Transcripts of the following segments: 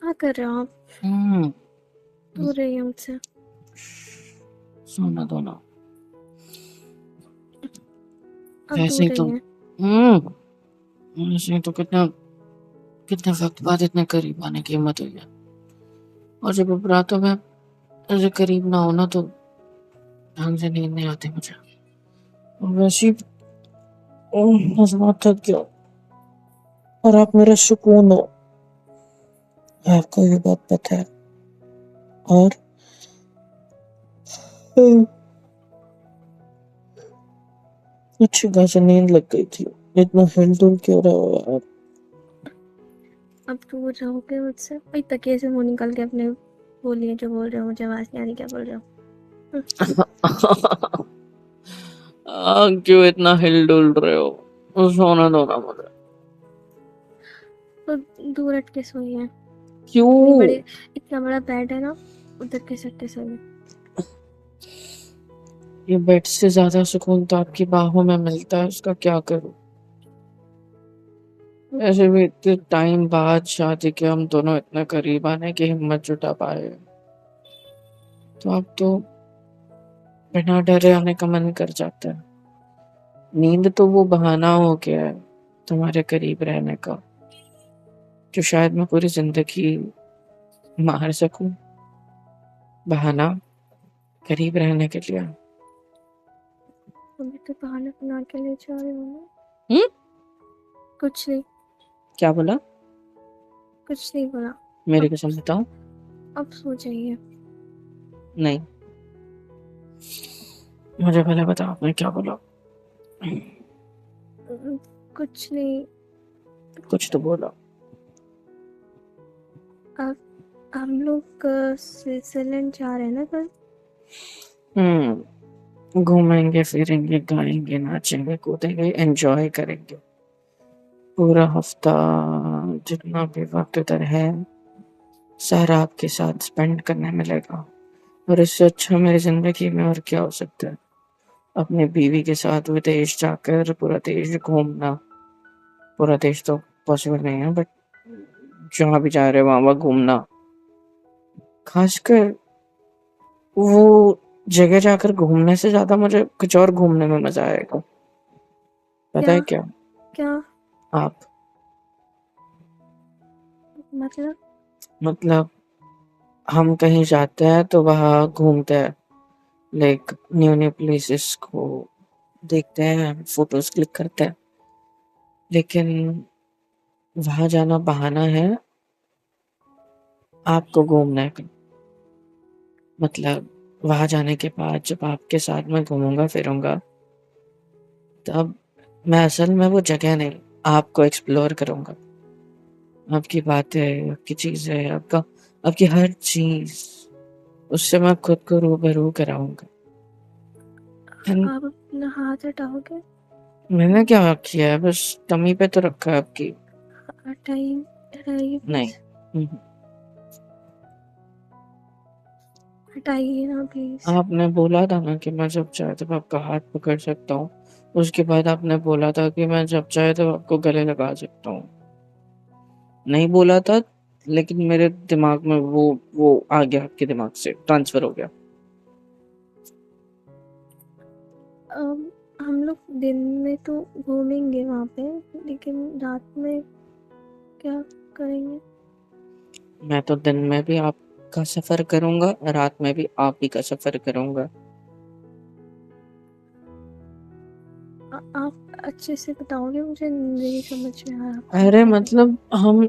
क्या कर रहे हो आप? हम्म दूर रहिए मुझसे। सोना दो ना। अब वैसे दूर ही तो रहिए। वैसे ही तो कितना कितने वक्त बाद इतने करीब आने की हिम्मत हुई है। और जब अब रातों में ऐसे करीब ना हो ना तो ढंग से नींद नहीं आती मुझे। और वैसे ही बस बहुत थक गया। और आप मेरा सुकून हो, आपको ये बात पता है। और हम्म, अच्छी खासी नींद लग गई थी। इतना हिलडुल क्यों रहे हो यार? अब दूर रहोगे मुझसे? भाई तकिए से मुंह निकाल के अपने बोलिए जो बोल रहे हो, मुझे आवाज नहीं आ रही क्या बोल रहे हो। क्यों इतना हिलडुल रहे हो? सोना दो ना मुझे। तो दूर हट के सोइए। इतनी क्यों? बड़ी इतना बड़ा बेड है ना, उधर के सकते सोइए। ये बेड से ज्यादा सुकून तो आपकी बाहों में मिलता है, उसका क्या करूं? ऐसे भी इतने टाइम बाद शादी के हम दोनों इतने करीब आने की हिम्मत जुटा पाए, तो अब तो बिना डरे आने का मन कर जाता है। नींद तो वो बहाना हो गया है तुम्हारे करीब रहने का, जो शायद मैं पूरी जिंदगी मार सकूं। बहाना करीब रहने के लिए। अभी तो बहाना बना के ले जा रहे हो ना। हम्म। कुछ नहीं। क्या बोला? कुछ नहीं बोला। मेरी अब कसम बताओ। अब सो जाइए। नहीं, मुझे पहले बताओ आपने क्या बोला। कुछ नहीं। कुछ तो बोला। अब हम लोग स्विट्जरलैंड जा रहे हैं ना कल। घूमेंगे फिरेंगे गाएंगे नाचेंगे कूदेंगे एंजॉय करेंगे पूरा हफ्ता। जितना भी वक्त उधर है सारा आपके साथ स्पेंड करने मिलेगा। और इससे अच्छा मेरी जिंदगी में और क्या हो सकता है? अपनी बीवी के साथ विदेश जाकर पूरा देश घूमना। पूरा देश तो पॉसिबल नहीं है, बट जहाँ भी जा रहे हो वहां घूमना। खासकर वो जगह जाकर घूमने से ज्यादा मुझे कुछ और घूमने में मजा आएगा। पता क्या? है क्या? क्या आप मतलब? मतलब हम कहीं जाते हैं तो वहाँ घूमते हैं, लाइक न्यू न्यू प्लेसेस को देखते हैं, फोटोज क्लिक करते हैं। लेकिन वहाँ जाना बहाना है आपको घूमने का। मतलब वहाँ जाने के बाद जब आपके साथ मैं घूमूंगा फिरूंगा, तब मैं असल में वो जगह नहीं, आपको एक्सप्लोर करूंगा। आपकी बातें, आपकी चीजें, आपकी हर चीज, उससे मैं खुद को रूबरू कराऊंगा। And आप अपना हाथ हटाओगे? मैंने क्या किया है? बस टमी पे तो रखा है आपकी। हटाइए। हटाइए नहीं। प्लीज। हटाइए ना प्लीज। आपने बोला था ना कि मैं जब चाहे तब आपका हाथ पकड़ सकता हूँ। उसके बाद आपने बोला था कि मैं जब चाहे तब आपको गले लगा सकता हूँ। नहीं बोला था, लेकिन मेरे दिमाग में वो आ गया, आपके दिमाग से ट्रांसफर हो गया। हम लोग दिन में तो घूमेंगे वहाँ पे, लेकिन रात में क्या करेंगे? मैं तो दिन में भी आपका सफर करूंगा, रात में भी आप ही का सफर करूंगा। आप अच्छे से बताओगे मुझे, नहीं समझ में आ रहा आप क्या अरे कह रहे मतलब हम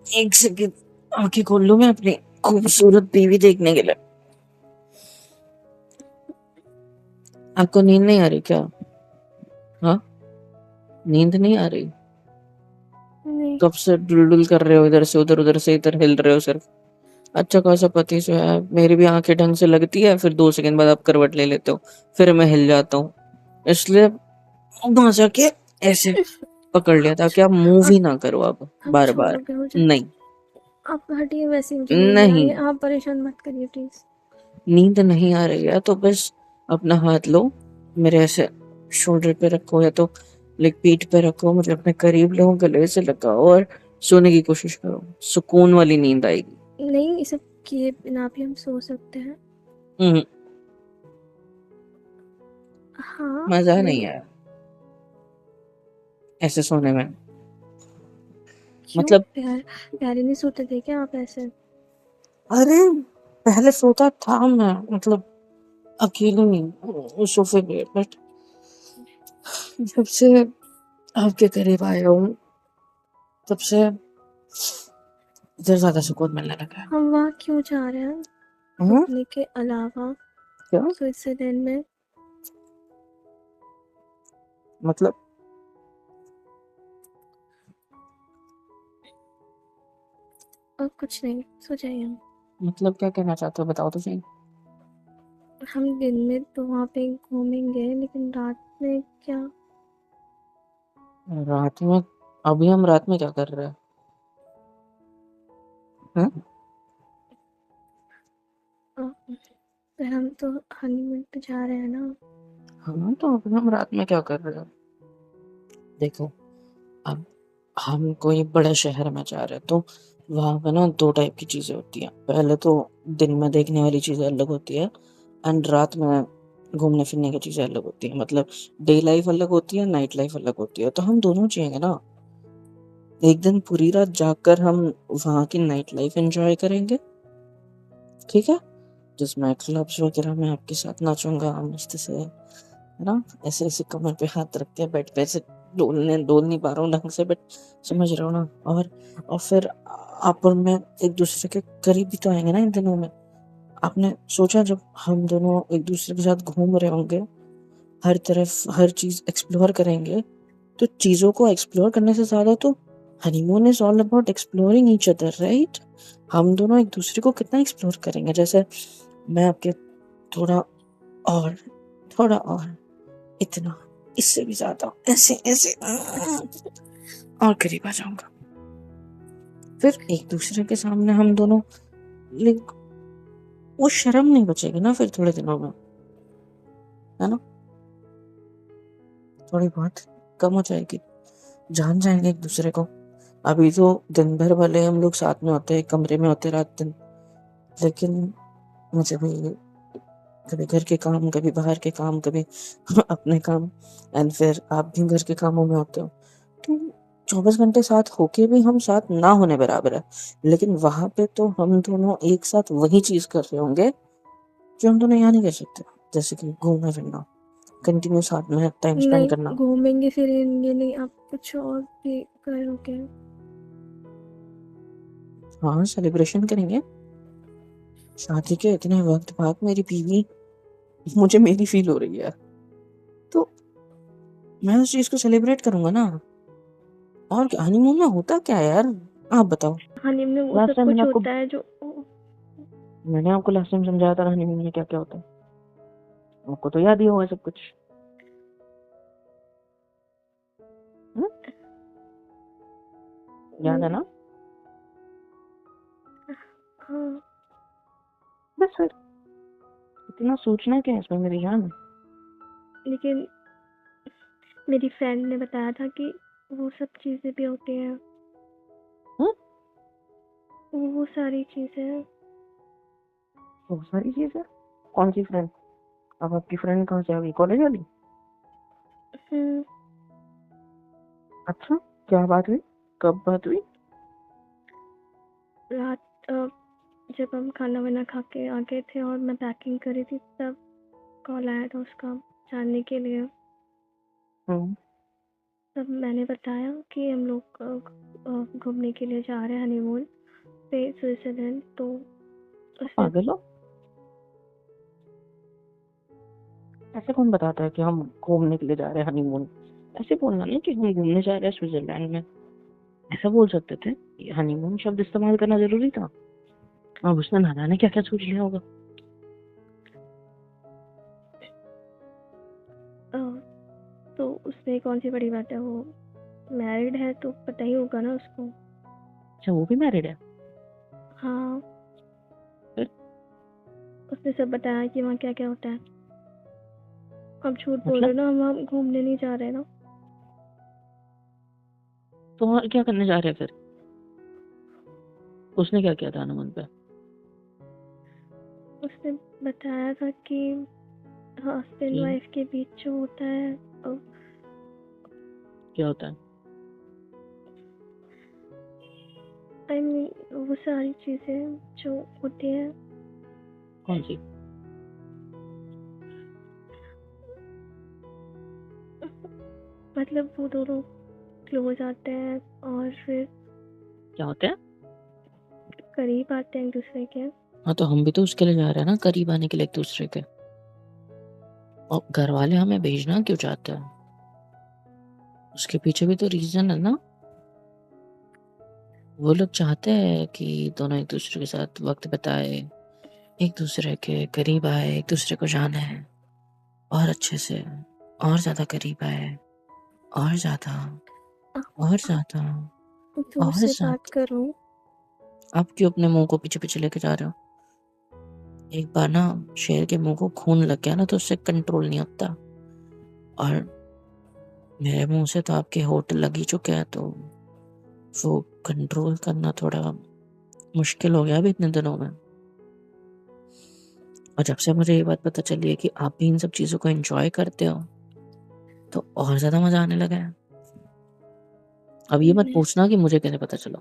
एक सेकंड आंखें खोल लूं मैं अपनी खूबसूरत बीवी देखने के लिए। आपको नींद नहीं आ रही क्या? हाँ, नींद नहीं आ रही? हो। नहीं। कब से डुलडुल कर रहे हो, इधर से उधर उधर से इधर हिल रहे हो सिर्फ। अच्छा खासा पति जो है, मेरी भी आंखें ढंग से लगती है, फिर 2 सेकंड बाद आप करवट ले लेते हो, फिर मैं हिल जाता हूँ। इसलिए वहां जाके ऐसे पकड़ लिया ताकि आप मूव अब ही ना करो अब अब बार बार। छोड़ोगे मुझे? नहीं। आप हटिए, वैसे ही मुझे नींद नहीं आ रही नहीं, है, आप परेशान मत करिए प्लीज। नींद नहीं आ रही है तो बस अपना हाथ लो, मेरे ऐसे शोल्डर पे रखो या तो लाइक पीठ पे रखो, मुझे अपने करीब लो, गले से लगाओ और सोने की कोशिश करो, सुकून वाली नींद आएगी। नहीं, ये सब किए बिना भी हम सो सकते हैं। हम्म, हाँ, मजा नहीं लेकिन आया ऐसे सोने में। क्यों? मतलब प्यारे नहीं सोते थे क्या आप ऐसे? अरे पहले सोता था मैं, मतलब अकेले नहीं सोफे पे, बट जब से आपके करीब आया हूँ तब से इधर ज्यादा सुकून मिलने लगा है। हम वहाँ क्यों जा रहे हैं हम्म, घूमने के अलावा क्या स्विट्जरलैंड में? मतलब? और कुछ नहीं, सो जाइए। मतलब क्या कहना चाहते हो, बताओ तो सही। हम दिन में तो वहाँ पे घूमेंगे, लेकिन रात में क्या? रात में? अभी हम रात में क्या कर रहे हैं? हम्म? पर हम तो हनीमून पे जा रहे हैं ना। हाँ तो अभी हम रात में क्या कर रहे हैं? देखो, अब हम कोई बड़े शहर में जा रहे हैं तो वहां पे ना दो टाइप की चीजें होती हैं। पहले तो दिन में देखने वाली चीजें अलग होती है, एंड रात में घूमने फिरने की चीजें अलग होती है। मतलब डे लाइफ अलग होती है, नाइट लाइफ अलग होती है। तो हम दोनों चाहिए ना। एक दिन पूरी रात जागकर हम वहाँ की नाइट लाइफ एंजॉय करेंगे, ठीक है, जिसमें क्लब्स वगैरह में आपके साथ नाचूंगा मस्त से, है ना, ऐसे ऐसे कमर पे हाथ रख के बेड पे ऐसे डोल नहीं पा रहा हूँ ढंग से, बट समझ रहे हो ना। और फिर आप और मैं एक दूसरे के करीब भी तो आएंगे ना इन दिनों में। आपने सोचा जब हम दोनों एक दूसरे के साथ घूम रहे होंगे, हर तरफ हर चीज एक्सप्लोर करेंगे, तो चीजों को एक्सप्लोर करने से ज्यादा तो honeymoon is all about exploring each other, right? हम दोनों एक दूसरे को कितना एक्सप्लोर करेंगे। जैसे मैं आपके थोड़ा और, थोड़ा और, इतना, इससे भी ज्यादा, ऐसे ऐसे और करीब आ जाऊंगा। फिर एक दूसरे के सामने हम दोनों, लाइक, वो शर्म नहीं बचेगी ना फिर थोड़े दिनों में, है ना, थोड़ी बहुत कम हो जाएगी। जान जाएंगे एक दूसरे को। अभी तो दिन भर भले हम लोग साथ में होते हैं, कमरे में होते रात दिन, लेकिन मुझे भी कभी घर के काम, कभी बाहर के काम, कभी अपने काम, एंड फिर आप भी घर के कामों में होते हो। तो 24 घंटे साथ होके भी हम साथ ना होने बराबर है। लेकिन वहां पे तो हम दोनों एक साथ वही चीज कर रहे होंगे जो हम दोनों यहाँ नहीं कर सकते, जैसे कि घूमना फिरना, कंटिन्यू साथ में टाइम स्पेंड नहीं, करना। घूमेंगे फिरेंगे नहीं, आप कुछ और भी करोगे? हाँ, सेलिब्रेशन करेंगे शादी के इतने वक्त बाद। मेरी बीवी मुझे मेरी फील हो रही है, तो मैं उस चीज को सेलिब्रेट करूंगा ना। और हनीमून में होता क्या है यार, आप बताओ। हनीमून में वो लास्ट सब टाइम कुछ होता है जो मैंने आपको लास्ट टाइम समझाया था हनीमून में क्या क्या होता है। आपको तो याद ही होगा सब कुछ। हम्म? याद है ना? हाँ, बस फिर इतना सोचना क्या है इसमें मेरी जान। लेकिन मेरी फ्रेंड ने बताया था कि वो सब चीजें भी होती हैं। हम्म? वो सारी चीजें। बहुत सारी चीज है। कौन सी फ्रेंड? अब आपकी फ्रेंड कहाँ से आ गई, कॉलेज वाली? हम्म, अच्छा, क्या बात हुई, कब बात हुई? रात जब हम खाना वाना खा के आ गए थे और मैं पैकिंग कर रही थी, तब कॉल आया था उसका, जानने के लिए। हम्म। तब मैंने बताया कि हम लोग घूमने के लिए जा रहे हैं हनीमून पे स्विट्जरलैंड। तो उसने पागल हो, ऐसे कौन बताता है कि हम घूमने के लिए जा रहे हैं हनीमून? ऐसे बोलना नहीं कि हम घूमने जा रहे हैं स्विट्जरलैंड में, ऐसा बोल सकते थे। हनीमून शब्द इस्तेमाल करना जरूरी था? अब उसने ना जाने क्या क्या सोच लिया होगा। अ, तो उसमें कौन सी बड़ी बात है, वो मैरिड है तो पता ही होगा ना उसको। अच्छा, वो भी मैरिड है? हाँ, फिर? उसने सब बताया कि वहाँ क्या क्या होता है। अब झूठ बोल रहे मतलब हो ना, हम वहाँ घूमने नहीं जा रहे ना। तो और क्या करने जा रहे हैं फिर? उसने क्या किया था हनीमून पे? उसने बताया था कि हस्बैंड कि वाइफ के बीच जो होता है क्या होता है? आई मीन वो सारी चीज़ें जो होती हैं, कौन सी? मतलब वो दोनों क्लोज आते हैं और फिर क्या होते हैं? करीब आते हैं एक दूसरे के। हाँ, तो हम भी तो उसके लिए जा रहे हैं ना, करीब आने के लिए एक दूसरे के। और घर वाले हमें भेजना क्यों चाहते हैं? उसके पीछे भी तो रीजन है ना। वो लोग चाहते हैं कि दोनों एक दूसरे के साथ वक्त बिताए, एक दूसरे के करीब आए, एक दूसरे को जाने और अच्छे से, और ज्यादा करीब आए, और ज्यादा, और ज्यादा, दूर और से बात ज्यादा। करूं। आप क्यों अपने मुंह को पीछे पीछे लेके जा रहे हो? एक बार ना शेर के मुंह को खून लग गया ना तो उससे कंट्रोल नहीं होता। और मेरे मुंह से तो आपके होठ लग ही चुके हैं, तो वो कंट्रोल करना थोड़ा मुश्किल हो गया अभी इतने दिनों में। और जब से मुझे ये बात पता चली है कि आप भी इन सब चीजों को एंजॉय करते हो, तो और ज्यादा मजा आने लगा है। अब ये मत पूछना कि मुझे कैसे पता चला।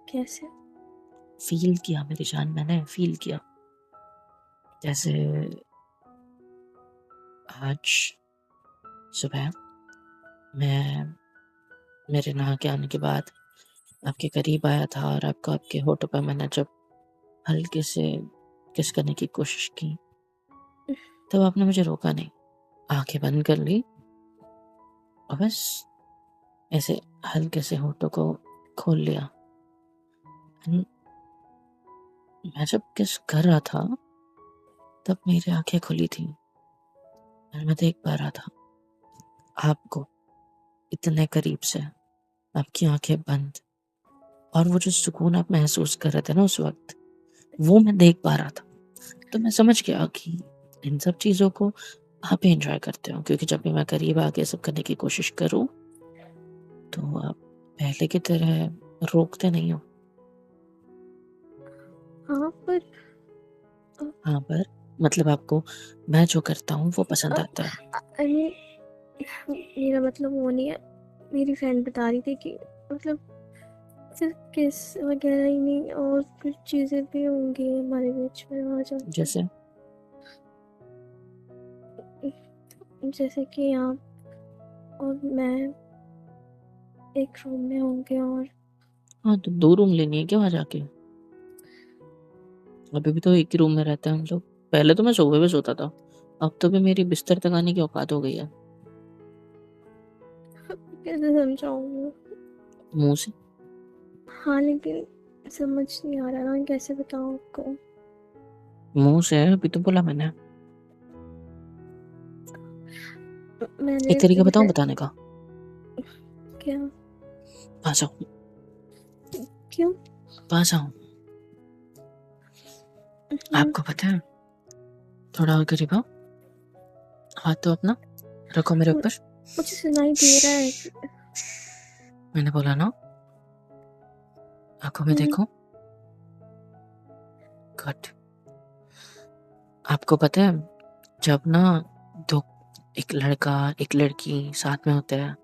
कैसे? फील किया मेरी जान, मैंने फील किया। जैसे आज सुबह मैं मेरे नहा के आने के बाद आपके करीब आया था और आपको आपके होठों पर मैंने जब हल्के से किस करने की कोशिश की, तब आपने मुझे रोका नहीं, आंखें बंद कर ली और बस ऐसे हल्के से होठों को खोल लिया। मैं जब किस कर रहा था तब मेरी आंखें खुली थी और मैं देख पा रहा था आपको इतने करीब से, आपकी आंखें बंद, और वो जो सुकून आप महसूस कर रहे थे ना उस वक्त, वो मैं देख पा रहा था। तो मैं समझ गया कि इन सब चीजों को आप एंजॉय करते हो, क्योंकि जब भी मैं करीब आके सब करने की कोशिश करूं तो आप पहले की तरह रोकते नहीं हो। हाँ पर मतलब आपको मैं जो करता हूँ वो पसंद आता है। अरे मेरा मतलब वो नहीं है। मेरी फ्रेंड बता रही थी कि मतलब सिर्फ किस वगैरह ही नहीं और कुछ चीज़ें भी होंगी हमारे बीच में वहाँ जाके। जैसे कि आप और मैं एक रूम में होंगे और हाँ, तो 2 रूम लेनी है क्या वहाँ जाके? अभी भी तो एक ही रूम में रहते हैं हम लोग। पहले तो मैं सोफे पे सोता था, अब तो भी मेरी बिस्तर तक आने की औकात हो गई है। कैसे समझाऊँ? मुँह से। हाँ लेकिन समझ नहीं आ रहा ना कैसे बताऊँ आपको। मुँह से अभी तो बोला मैंने। मैंने एक तरीका बताऊँ बताने का? क्या? पास आओ, क्यों? पास आओ। आपको पता है, थोड़ा और करीब आओ, हाथ तो अपना रखो मेरे ऊपर। मुझे सुनाई दे रहा है। मैंने बोला ना, आंखों में देखो। गुड। आपको पता है, जब ना दो, एक लड़का एक लड़की साथ में होते हैं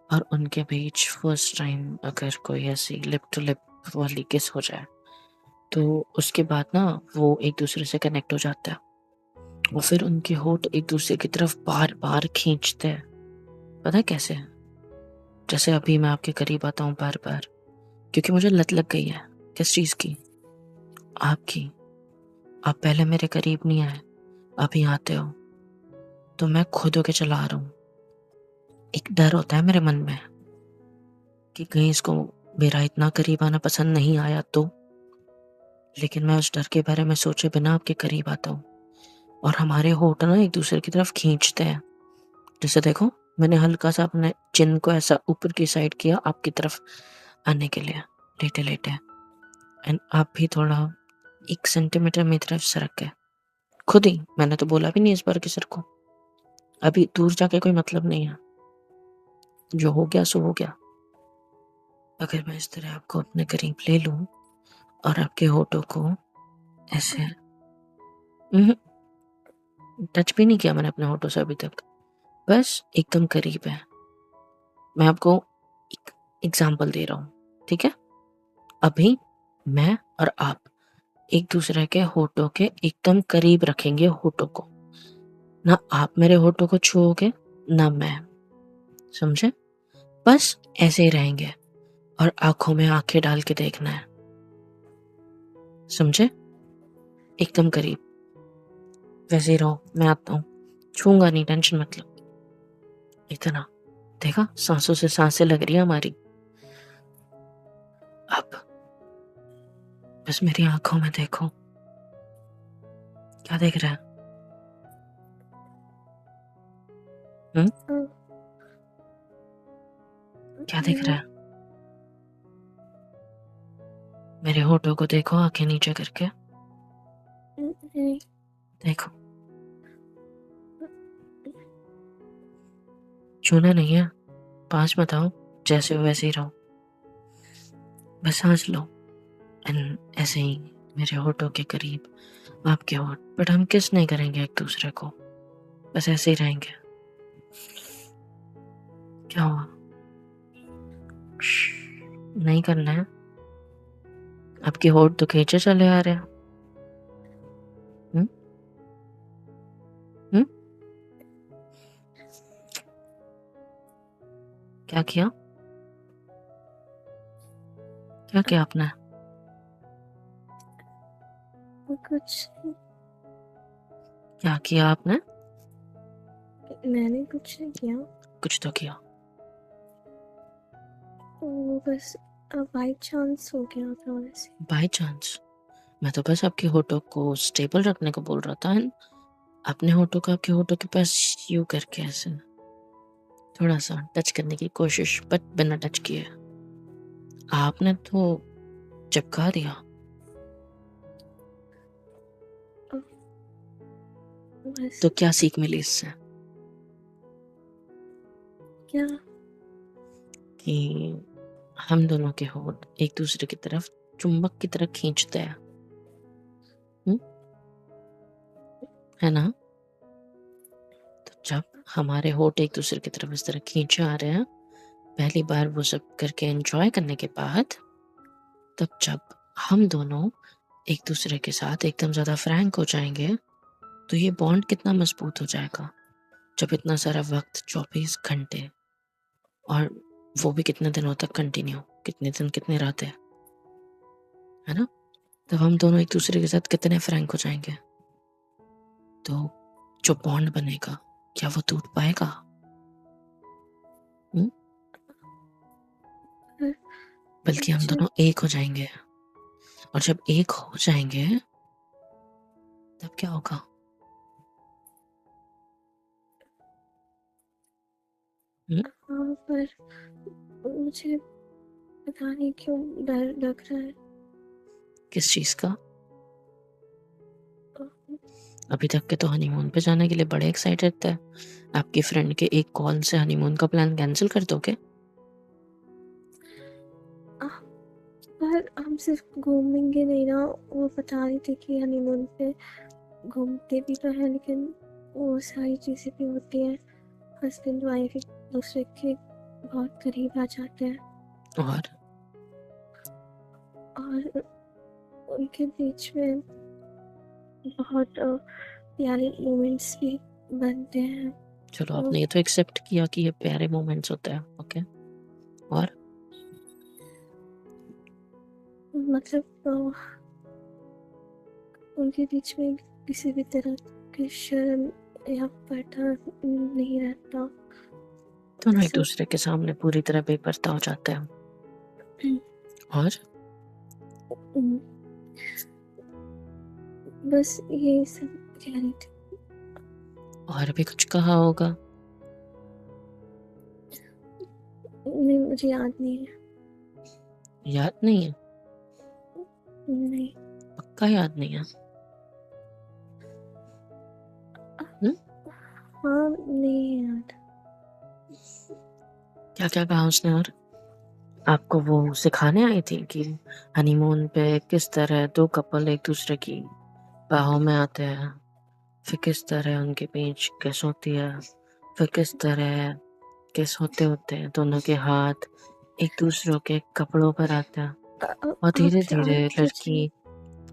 और उनके बीच फर्स्ट टाइम अगर कोई ऐसी लिप टू लिप वाली किस हो जाए, तो उसके बाद ना वो एक दूसरे से कनेक्ट हो जाता है और फिर उनके होठ एक दूसरे की तरफ बार बार खींचते हैं। पता है कैसे? जैसे अभी मैं आपके करीब आता हूँ बार बार, क्योंकि मुझे लत लग गई है। किस चीज की? आपकी। आप पहले मेरे करीब नहीं आए, अभी आते हो तो मैं खुद होके चला रहा हूँ। एक डर होता है मेरे मन में कि कहीं इसको मेरा इतना करीब आना पसंद नहीं आया तो, लेकिन मैं उस डर के बारे में सोचे बिना आपके करीब आता हूँ और हमारे होठ ना एक दूसरे की तरफ खींचते हैं। जैसे देखो, मैंने हल्का सा अपने चिन को ऐसा ऊपर की साइड किया आपकी तरफ आने के लिए, लेटे लेटे, एंड आप भी थोड़ा 1 सेंटीमीटर मेरी तरफ सरक गए खुद ही। मैंने तो बोला भी नहीं इस बार की सर को। अभी दूर जाके कोई मतलब नहीं है, जो हो गया सो हो गया। अगर मैं इस तरह आपको अपने करीब ले लूं और आपके होठों को ऐसे टच भी नहीं किया मैंने अपने होठों से अभी तक, बस एकदम करीब है। मैं आपको एक एग्जाम्पल दे रहा हूँ, ठीक है? अभी मैं और आप एक दूसरे के होठों के एकदम करीब रखेंगे होठों को, ना आप मेरे होठों को छुओगे ना मैं, समझे? बस ऐसे ही रहेंगे और आंखों में आंखें डाल के देखना है, समझे? एकदम करीब, वैसे ही रहो। मैं आता हूँ, छूंगा नहीं, टेंशन मत लो। इतना देखा, सांसों से सांसें लग रही है हमारी। अब बस मेरी आंखों में देखो, क्या देख रहा है? हाँ, क्या देख रहा नहीं, है? मेरे होठों को देखो, आंखें नीचे करके नहीं, देखो। छूना नहीं है, पास मत आओ, जैसे हो वैसे ही रहो। बस सांस लो एंड ऐसे ही मेरे होठों के करीब आपके होठ, बट हम किस नहीं करेंगे एक दूसरे को, बस ऐसे ही रहेंगे। क्या हुआ? नहीं करना है? आपके होठ तो खींचे चले आ रहे हैं। हम्म? हम्म? क्या किया? क्या किया आपने? कुछ क्या किया आपने? मैंने कुछ नहीं किया। कुछ तो किया। वो बस बाई चांस हो गया था वैसे। By chance? मैं तो बस आपके होठों को स्टेबल रखने को बोल रहा था। अपने होठों को आपके होठों के पास यूं करके ऐसे थोड़ा सा टच करने की कोशिश, बट बिना टच किए। आपने तो चिपका दिया। बस तो क्या सीख मिली इससे? क्या? कि हम दोनों के होठ एक दूसरे की तरफ चुंबक की तरह खींचते हैं, है ना? तो जब हमारे होठ एक दूसरे की तरफ इस तरह खींचे आ रहे हैं, पहली बार वो सब करके एंजॉय करने के बाद, तब जब हम दोनों एक दूसरे के साथ एकदम ज्यादा फ्रैंक हो जाएंगे, तो ये बॉन्ड कितना मजबूत हो जाएगा। जब इतना सारा वक्त, 24 घंटे, और वो भी कितने दिनों तक कंटिन्यू, कितने दिन कितने रातें, है ना? तब हम दोनों एक दूसरे के साथ कितने फ्रैंक हो जाएंगे, तो जो बॉन्ड बनेगा, क्या वो टूट पाएगा? हम्म? बल्कि हम जब दोनों एक हो जाएंगे, और जब एक हो जाएंगे तब क्या होगा? हाँ, पर मुझे पता नहीं क्यों डर लग रहा है। किस चीज का? अभी तक के तो हनीमून पे जाने के लिए बड़े एक्साइटेड थे। आपकी फ्रेंड के एक कॉल से हनीमून का प्लान कैंसिल कर दोगे? पर हम सिर्फ घूमेंगे नहीं ना। वो बता रही थी कि हनीमून पे घूमते भी तो है, लेकिन वो सारी चीज़ें भी होती हैं। हस्बैंड वाइफ एक दूसरे के बहुत करीब आ जाते हैं, और और उनके बीच में बहुत प्यारे मोमेंट्स भी बनते हैं। चलो, तो आपने ये तो एक्सेप्ट किया कि ये प्यारे मोमेंट्स होते हैं, ओके। और मतलब उनके बीच में किसी भी तरह की शर्म या पर्दा नहीं रहता। दोनों एक सब दूसरे के सामने पूरी तरह बेपर्दा हो जाते हैं। और बस यही सब कह रही थी। और भी कुछ कहा होगा? नहीं, मुझे याद नहीं है। याद नहीं है? नहीं। पक्का याद नहीं है? हम्म? हाँ, नहीं याद। क्या क्या कहा उसने? और आपको वो सिखाने आई थी कि हनीमून पे किस तरह 2 कपल एक दूसरे की बाहों में आते हैं, फिर किस तरह उनके बीच किस होती है, फिर किस तरह किस होते-होते दोनों के हाथ एक दूसरों के कपड़ों पर आते हैं और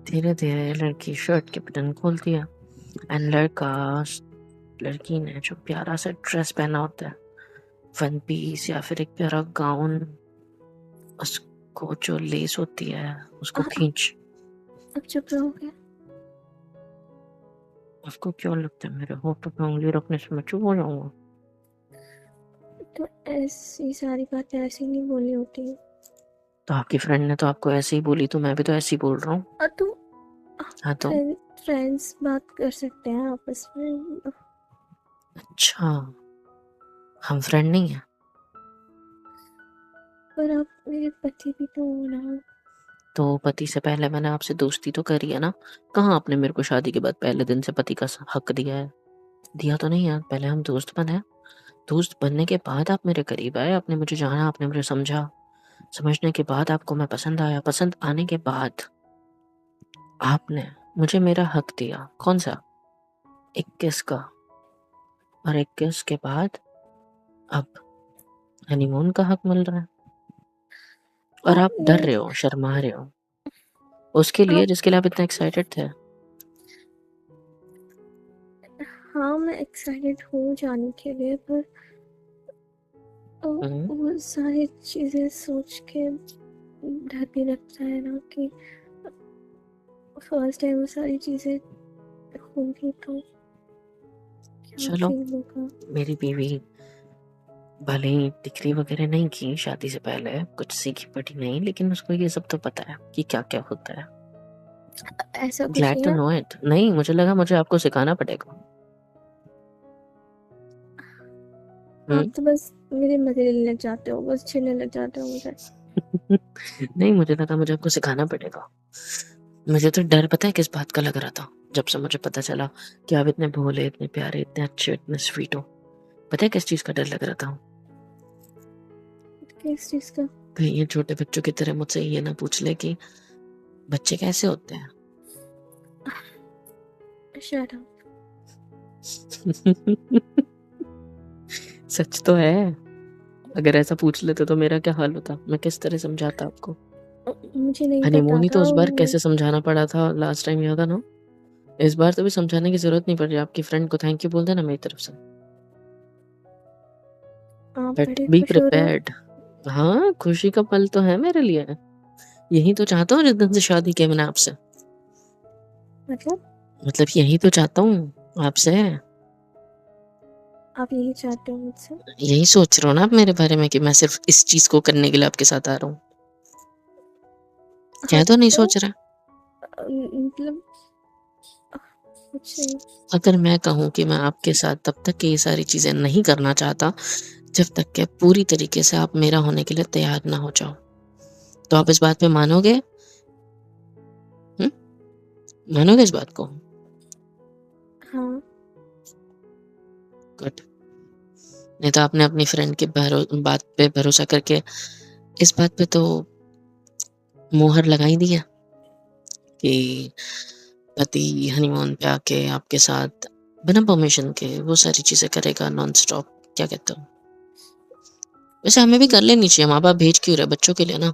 धीरे-धीरे लड़की शर्ट के बटन खोलती है एंड लड़की ने जो प्यारा सा ड्रेस पहना होता है, वन पीस या फिर एक प्यारा गाउन, उसको जो लेस होती है उसको खींच। अब चुप रहोगे? आपको क्यों लगता है मेरे होठों पे उंगली रखने से मैं चुप हो जाऊंगा? तो ऐसी सारी बातें ऐसे नहीं बोली होती। तो आपकी फ्रेंड ने तो आपको ऐसे ही बोली, तो मैं भी तो ऐसे ही बोल रहा हूँ। और तुम हाँ तो फ्रेंड्स बात कर सकते हैं आपस में। अच्छा, हम फ्रेंड नहीं है? पर आप मेरे पति भी तो हो ना। तो पति से पहले मैंने आपसे दोस्ती तो करी है ना। कहाँ आपने मेरे को शादी के बाद पहले दिन से पति का हक दिया है? दिया तो नहीं है। पहले हम दोस्त बने, दोस्त बनने के बाद आप मेरे करीब आए, आपने मुझे जाना, आपने मुझे समझा, समझने के बाद आपको मैं पसंद आया, पसंद आने के बाद आपने मुझे मेरा हक दिया। कौन सा? 21 का। और 21 के बाद अब हनीमून का हक मिल रहा है और आप डर रहे हो, शर्मा रहे हो उसके लिए जिसके लिए आप इतना एक्साइटेड थे। हाँ, मैं एक्साइटेड हूँ जाने के लिए, पर वो सारी चीजें सोच के डर भी लगता है ना कि फर्स्ट टाइम वो सारी चीजें होंगी तो क्या चलो, फील होगा। मेरी बीवी भले ही डिग्री वगैरह नहीं की शादी से पहले, कुछ सीखी पढ़ी नहीं, लेकिन उसको ये सब तो पता है कि क्या क्या होता है। ऐसा कुछ ग्लैड नहीं टू है। Know it. नहीं, मुझे लगा मुझे आपको सिखाना पड़ेगा। आप तो बस मेरे मजे लेने लग जाते हो, बस छीनने लग जाते हो मुझे। नहीं, मुझे लगा मुझे आपको सिखाना पड़ेगा। मुझे तो डर पता है किस बात का लग रहा था, जब से मुझे पता चला कि आप इतने भोले, इतने प्यारे, इतने अच्छे, इतने स्वीट हो। पता है किस चीज का डर लग रहा था? किस चीज का? कहीं ये छोटे बच्चों की तरह मुझसे ये ना पूछ ले कि बच्चे कैसे होते हैं। Shut up. सच तो है। अगर ऐसा पूछ लेते तो मेरा क्या हाल होता, मैं किस तरह समझाता आपको। मुझे नहीं पता हनीमून ही तो था उस बार कैसे समझाना पड़ा था लास्ट टाइम, याद है ना? इस बार तो भी समझाने की जरूरत नहीं पड़ रही। आपकी फ्रेंड को थैंक यू बोल देना मेरी तरफ से। आप बट बड़े बी खुश हो रहे हो। प्रिपेयर्ड। हाँ, खुशी का पल तो है मेरे लिए। यही तो चाहता हूँ जिस दिन से शादी की मैंने आपसे। मतलब यही तो चाहता हूँ आपसे। आप यही चाहते हो मुझसे? यही सोच रहे हो ना आप मेरे बारे में कि मैं सिर्फ इस चीज को करने के लिए आपके साथ आ रहा हूँ? क्या तो नहीं सोच रहा? मतलब कुछ नहीं। अगर मैं कहूँ कि मैं आपके साथ तब तक ये सारी चीजें नहीं करना चाहता जब तक के पूरी तरीके से आप मेरा होने के लिए तैयार ना हो जाओ, तो आप इस बात पे मानोगे? मानोगे इस बात को? हाँ। गुड। नहीं तो आपने अपनी फ्रेंड के बात पे भरोसा करके इस बात पे तो मोहर लगाई दी है कि पति हनीमून पे आके आपके साथ बिना परमिशन के वो सारी चीजें करेगा नॉन स्टॉप। क्या कहते हो? वैसे हमें भी कर लेनी चाहिए, माँ बाप भेज क्यों रहे बच्चों के लिए ना।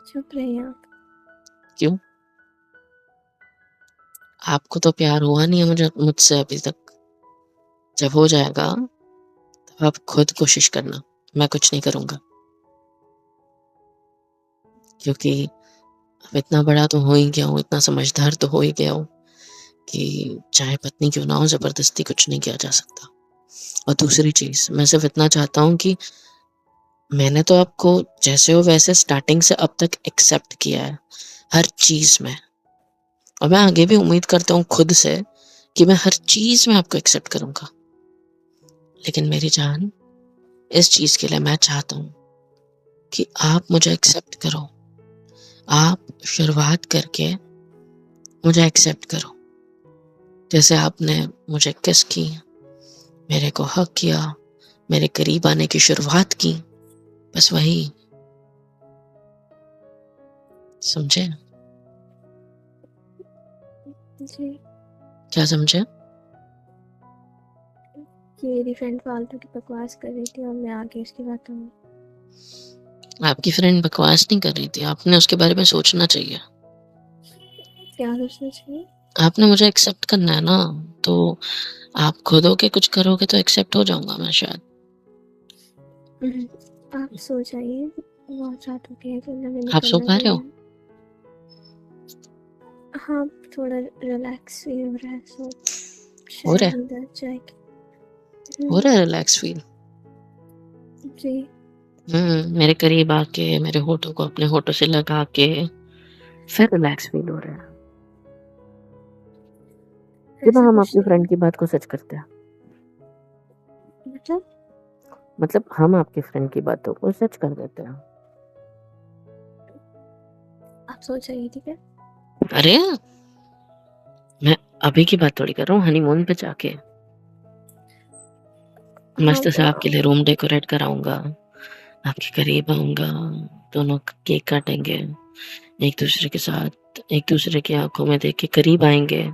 चुप रहिए आप। क्यों? आपको तो प्यार हुआ नहीं है मुझसे अभी तक। जब हो जाएगा तो आप खुद कोशिश करना, मैं कुछ नहीं करूंगा। क्योंकि अब इतना बड़ा तो हो ही गया हूँ, इतना समझदार तो हो ही गया हूँ कि चाहे पत्नी क्यों ना हो, जबरदस्ती कुछ नहीं किया जा सकता। और दूसरी चीज, मैं सिर्फ इतना चाहता हूँ कि मैंने तो आपको जैसे हो वैसे स्टार्टिंग से अब तक एक्सेप्ट किया है हर चीज में, और मैं आगे भी उम्मीद करता हूँ खुद से कि मैं हर चीज में आपको एक्सेप्ट करूंगा। लेकिन मेरी जान, इस चीज के लिए मैं चाहता हूँ कि आप मुझे एक्सेप्ट करो। आप शुरुआत करके मुझे एक्सेप्ट करो। जैसे आपने मुझे किस की, मेरे को हक किया, मेरे करीब आने की शुरुआत की, बस वही, समझे? जी, क्या समझे? कि मेरी फ्रेंड फालतू की बकवास कर रही थी और मैं आगे उसकी बातों में। आपकी फ्रेंड बकवास नहीं कर रही थी, आपने उसके बारे में सोचना चाहिए। क्या सोचना चाहिए? आपने मुझे एक्सेप्ट करना है ना, तो आप खुद होके कुछ करोगे तो एक्सेप्ट हो जाऊंगा मैं शायद। आप सो जाइए, बहुत रात हो गई है, फिर हमें आप सो निकलना पा भी रहे हो? है। हाँ, थोड़ा रिलैक्स फील हो रहा है, सो हो शायद रहा है? नींद आ जाएगी। हो रहा है रिलैक्स फील? जी। मेरे करीब आके मेरे होठों को अपने होठों से लगा के फिर रिलैक्स फील हो रहा है। क्यों ऐसा हम कुछ आपकी नहीं फ्रेंड है। की बात को सच करते हैं? मतलब मतलब हम आपकी फ्रेंड की बातों को सच कर देते हैं। आप सो जाइए, ठीक है? अरे मैं अभी की बात थोड़ी कर रहा हूँ, हनीमून पे जाके हाँ, मस्त से आपके लिए रूम डेकोरेट कराऊंगा, आपके करीब आऊंगा, दोनों केक काटेंगे एक दूसरे के साथ, एक दूसरे की आंखों में देख के करीब आएंगे,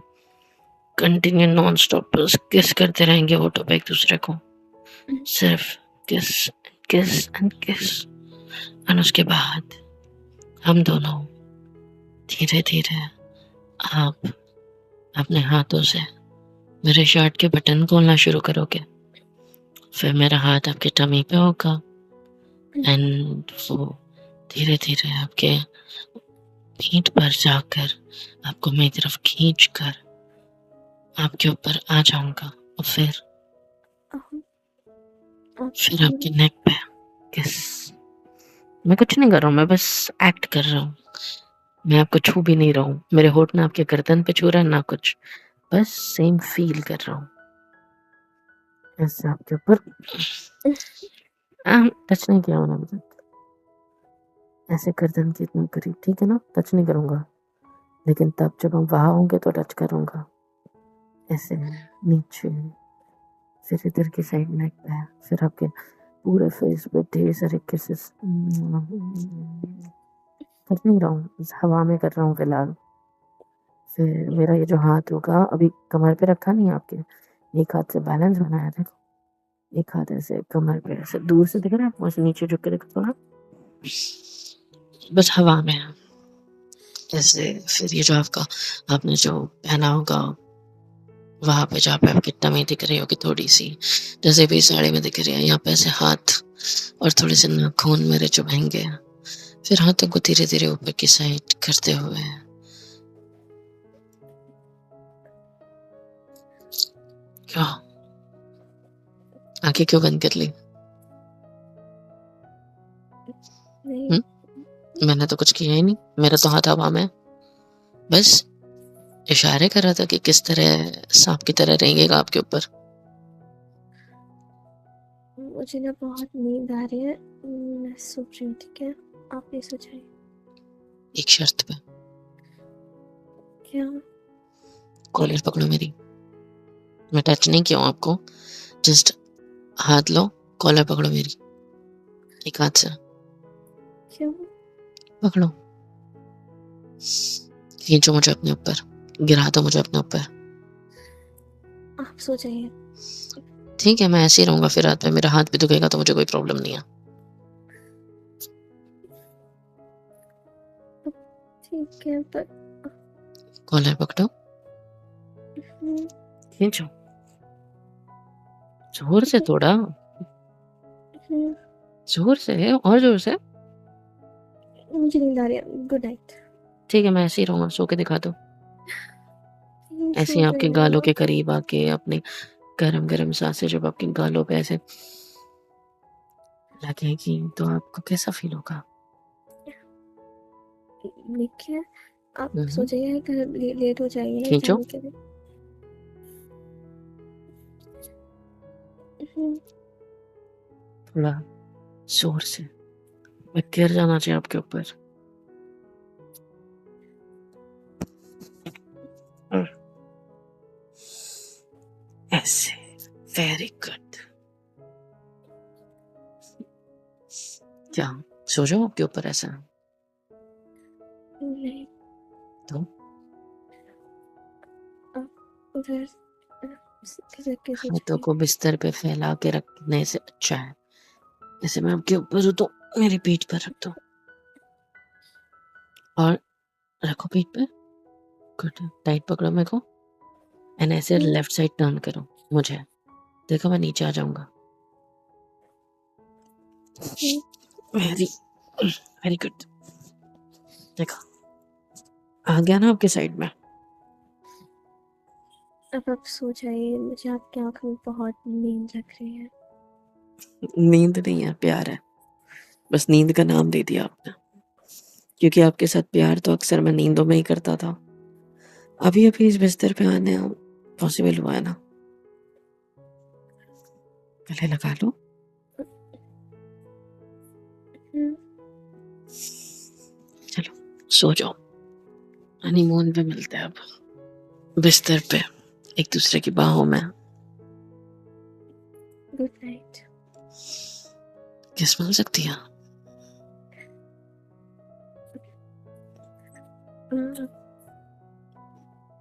कंटिन्यू नॉन स्टॉप बस किस करते रहेंगे होठों पे एक दूसरे को, सिर्फ किस किस एंड किस। और उसके बाद हम दोनों धीरे धीरे, आप अपने हाथों से मेरे शर्ट के बटन खोलना शुरू करोगे, फिर मेरा हाथ आपके टमी पे होगा एंड वो धीरे धीरे आपके पीठ पर जाकर आपको मेरी तरफ खींच कर आपके ऊपर आ जाऊंगा और फिर आपके नेक पे किस। मैं कुछ नहीं कर रहा हूँ, मैं बस एक्ट कर रहा हूँ, मैं आपको छू भी नहीं रहा हूँ, मेरे होठ ना आपके गर्दन पे छू रहा है ना कुछ, बस सेम फील कर रहा हूँ ऐसे आपके ऊपर। टच नहीं किया मैंने अभी तक, ऐसे गर्दन के इतना करीब, ठीक है ना? टच नहीं करूंगा, लेकिन तब जब हम वहां होंगे तो टच करूंगा, ऐसे नीचे, फिर इधर की साइड नेक पे, फिर आपके पूरे फेस पे ढेर सारे किसेस कर नहीं रहा हूँ, बस हवा में कर रहा हूँ फिलहाल। फिर मेरा ये जो हाथ होगा, अभी कमर पे रखा नहीं है आपके, एक हाथ से बैलेंस बनाया, देखो, एक हाथ ऐसे कमर पे, ऐसे दूर से दिख रहा है आपको, ऐसे नीचे झुक के देखो थोड़ा, बस हवा में ऐसे। फिर ये जो आपका आपने जो पहना होगा वहां पे, जहाँ पे आपकी टमी दिख रही होगी थोड़ी सी, जैसे भी साड़ी में दिख रही है, यहाँ पे ऐसे हाथ और थोड़े से नाखून मेरे चुभेंगे, फिर हाथों को धीरे धीरे ऊपर की साइड करते हुए, क्या आंखें क्यों बंद कर ली? नहीं। मैंने तो कुछ किया ही नहीं, मेरा तो हाथ हवा में, बस इशारे कर रहा था कि किस तरह सांप की तरह रहेंगेगा आपके ऊपर। मुझे ना बहुत नींद आ रही है, मैं सोच रही हूँ, ठीक है? आप नहीं सो जाइए। एक शर्त पे, क्या? कॉलर पकड़ो मेरी, मैं टच नहीं किया हूँ आपको, जस्ट हाथ लो, कॉलर पकड़ो मेरी, एक हाथ से क्यों? पकड़ो, खींचो मुझे अपने ऊपर, गिरा दो मुझे अपने ऊपर। आप सो जाइए। ठीक है, मैं ऐसे ही रहूंगा, फिर रात में मेरा हाथ भी दुखेगा तो मुझे कोई प्रॉब्लम नहीं है। ठीक है, पर कॉलर पकड़ो, हम्म, खींचो, जोर से थोड़ा, हम्म, जोर से और जोर से। मुझे नींद आ रही है, गुड नाइट। ठीक है, मैं ऐसे ही रहूंगा, सो के दिखा दो, ऐसे सो ही आपके जाइए गालों आप। के करीब आके अपनी गरम गरम सांसें जब आपके गालों पे ऐसे लगेगी तो आपको कैसा फील होगा? देखिए, आप सो हम्म, जाइए, लेट हो जाएगी ना खींचो, जाने के लिए। हम्म, थोड़ा जोर से, मैं गिर जाना चाहिए आपके ऊपर। ऐसे, वेरी गुड, क्या सो जाओ आपके ऊपर ऐसा? नहीं, तो उधर किसी किसी हाथों पे। को बिस्तर पे फैला के रखने से अच्छा है जैसे मैं आपके ऊपर हूँ तो मेरी पीठ पर रख दो और रखो पीठ पे। गुड, टाइट पकड़ो मेरे को एंड ऐसे हम्म, लेफ्ट साइड टर्न करो मुझे। देखो मैं नीचे आ जाऊंगा। हम्म। Very very good. देखो आ गया ना आपके साइड में। अब आप सो जाइए, मुझे आपकी आँख में बहुत नींद लग रही है। नींद नहीं है, प्यार है। बस नींद का नाम दे दिया आपने, क्योंकि आपके साथ प्यार तो अक्सर मैं नींदों में ही करता था। अभी अभी इस बिस्तर पे आने पॉसिबल हुआ है ना। गले लगा लो। हम्म, चलो सो जाओ, हनीमून पे मिलते हैं अब बिस्तर पे एक दूसरे की बाहों में। Good night. किस मिल सकती है।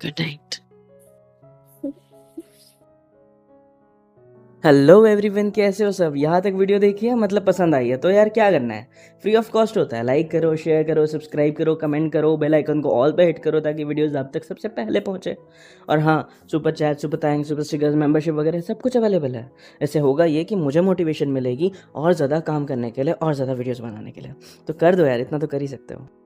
Good night. हेलो एवरीवन, कैसे हो सब। यहाँ तक वीडियो देखी है, मतलब पसंद आई है तो यार क्या करना है, फ्री ऑफ कॉस्ट होता है। लाइक करो, शेयर करो, सब्सक्राइब करो, कमेंट करो, बेल आइकन को ऑल पे हिट करो ताकि वीडियोस आप तक सबसे पहले पहुंचे। और हाँ, super chat, super thanks, super stickers, membership वगैरह सब कुछ अवेलेबल है। ऐसे होगा ये कि मुझे मोटिवेशन मिलेगी और ज़्यादा काम करने के लिए और ज़्यादा वीडियोज़ बनाने के लिए। तो कर दो यार, इतना तो कर ही सकते हो।